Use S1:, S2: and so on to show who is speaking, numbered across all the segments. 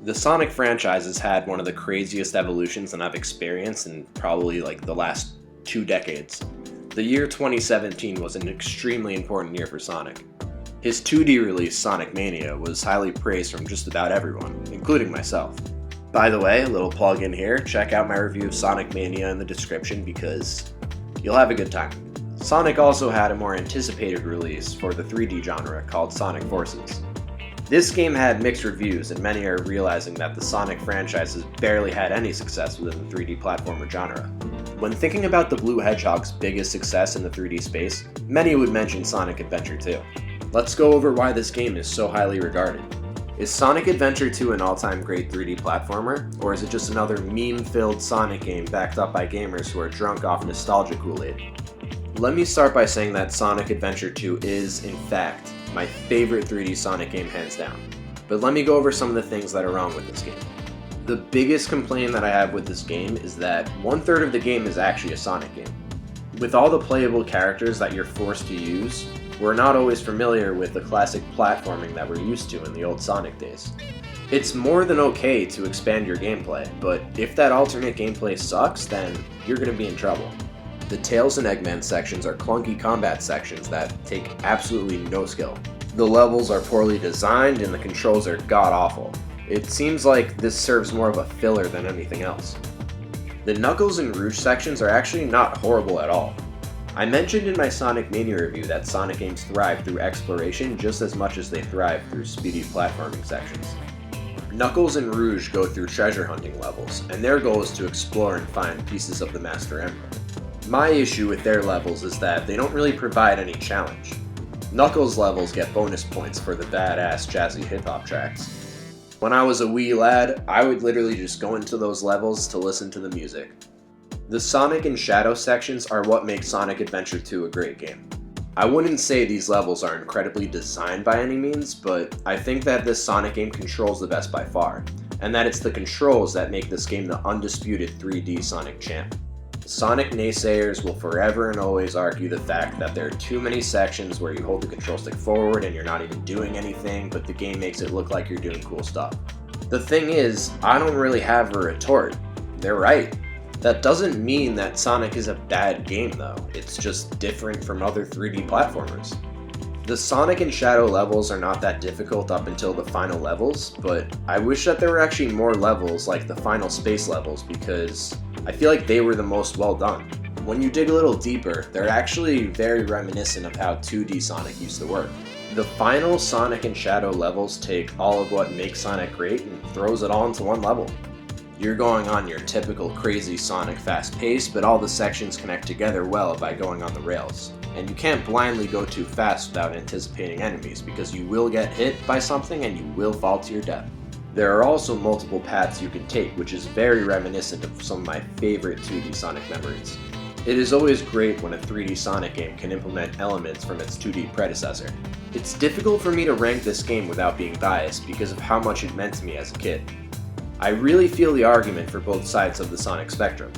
S1: The Sonic franchise has had one of the craziest evolutions that I've experienced in probably like the last 2 decades. The year 2017 was an extremely important year for Sonic. His 2D release, Sonic Mania, was highly praised from just about everyone, including myself. By the way, a little plug in here, check out my review of Sonic Mania in the description because you'll have a good time. Sonic also had a more anticipated release for the 3D genre called Sonic Forces. This game had mixed reviews, and many are realizing that the Sonic franchise has barely had any success within the 3D platformer genre. When thinking about the Blue Hedgehog's biggest success in the 3D space, many would mention Sonic Adventure 2. Let's go over why this game is so highly regarded. Is Sonic Adventure 2 an all-time great 3D platformer, or is it just another meme-filled Sonic game backed up by gamers who are drunk off nostalgia Kool-Aid? Let me start by saying that Sonic Adventure 2 is, in fact, my favorite 3D Sonic game hands down. But let me go over some of the things that are wrong with this game. The biggest complaint that I have with this game is that 1/3 of the game is actually a Sonic game. With all the playable characters that you're forced to use, we're not always familiar with the classic platforming that we're used to in the old Sonic days. It's more than okay to expand your gameplay, but if that alternate gameplay sucks, then you're going to be in trouble. The Tails and Eggman sections are clunky combat sections that take absolutely no skill. The levels are poorly designed and the controls are god-awful. It seems like this serves more of a filler than anything else. The Knuckles and Rouge sections are actually not horrible at all. I mentioned in my Sonic Mania review that Sonic games thrive through exploration just as much as they thrive through speedy platforming sections. Knuckles and Rouge go through treasure hunting levels, and their goal is to explore and find pieces of the Master Emerald. My issue with their levels is that they don't really provide any challenge. Knuckles levels get bonus points for the badass jazzy hip-hop tracks. When I was a wee lad, I would literally just go into those levels to listen to the music. The Sonic and Shadow sections are what make Sonic Adventure 2 a great game. I wouldn't say these levels are incredibly designed by any means, but I think that this Sonic game controls the best by far, and that it's the controls that make this game the undisputed 3D Sonic champ. Sonic naysayers will forever and always argue the fact that there are too many sections where you hold the control stick forward and you're not even doing anything, but the game makes it look like you're doing cool stuff. The thing is, I don't really have a retort. They're right. That doesn't mean that Sonic is a bad game though, it's just different from other 3D platformers. The Sonic and Shadow levels are not that difficult up until the final levels, but I wish that there were actually more levels like the final space levels because I feel like they were the most well done. When you dig a little deeper, they're actually very reminiscent of how 2D Sonic used to work. The final Sonic and Shadow levels take all of what makes Sonic great and throws it all into one level. You're going on your typical crazy Sonic fast pace, but all the sections connect together well by going on the rails. And you can't blindly go too fast without anticipating enemies because you will get hit by something and you will fall to your death. There are also multiple paths you can take, which is very reminiscent of some of my favorite 2D Sonic memories. It is always great when a 3D Sonic game can implement elements from its 2D predecessor. It's difficult for me to rank this game without being biased because of how much it meant to me as a kid. I really feel the argument for both sides of the Sonic spectrum.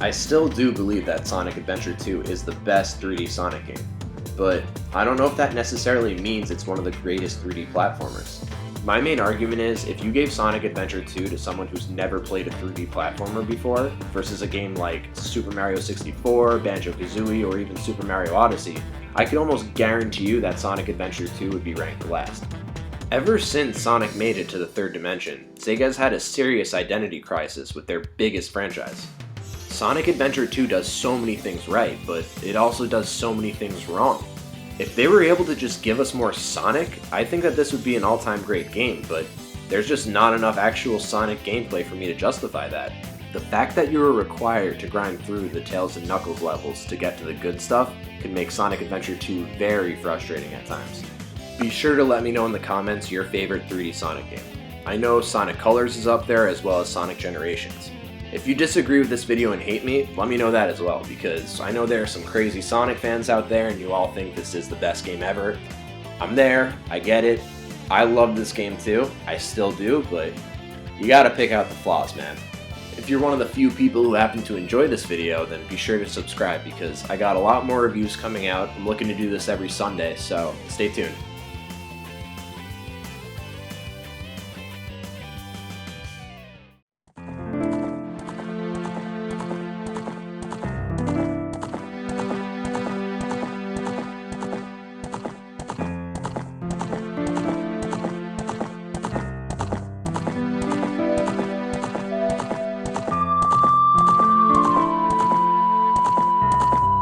S1: I still do believe that Sonic Adventure 2 is the best 3D Sonic game, but I don't know if that necessarily means it's one of the greatest 3D platformers. My main argument is, if you gave Sonic Adventure 2 to someone who's never played a 3D platformer before, versus a game like Super Mario 64, Banjo-Kazooie, or even Super Mario Odyssey, I could almost guarantee you that Sonic Adventure 2 would be ranked last. Ever since Sonic made it to the third dimension, Sega's had a serious identity crisis with their biggest franchise. Sonic Adventure 2 does so many things right, but it also does so many things wrong. If they were able to just give us more Sonic, I think that this would be an all-time great game, but there's just not enough actual Sonic gameplay for me to justify that. The fact that you were required to grind through the Tails and Knuckles levels to get to the good stuff can make Sonic Adventure 2 very frustrating at times. Be sure to let me know in the comments your favorite 3D Sonic game. I know Sonic Colors is up there as well as Sonic Generations. If you disagree with this video and hate me, let me know that as well, because I know there are some crazy Sonic fans out there and you all think this is the best game ever. I'm there, I get it, I love this game too, I still do, but you gotta pick out the flaws, man. If you're one of the few people who happen to enjoy this video, then be sure to subscribe because I got a lot more reviews coming out. I'm looking to do this every Sunday, so stay tuned.